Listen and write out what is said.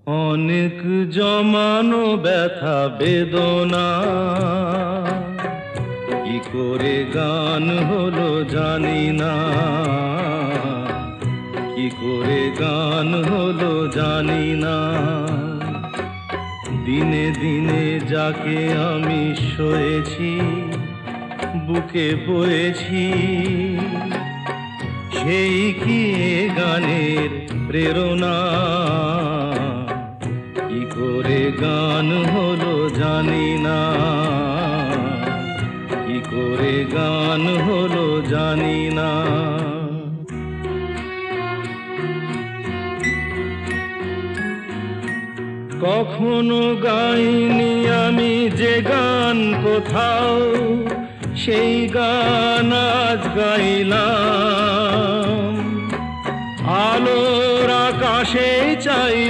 অনেক জমানো ব্যথা বেদনা কি করে গান হলো জানি না, কি করে গান হলো জানি না। দিনে দিনে যাকে আমি সয়েছি, বুকে বয়েছি, সেই কি এ গানের প্রেরণা। কি করে গান হলো জানি না, কি করে গান হলো জানি না। কখনো গাইনি আমি যে গান কোথাও, সেই গান আজ গাইলাম। আলোর আকাশে চাইলাম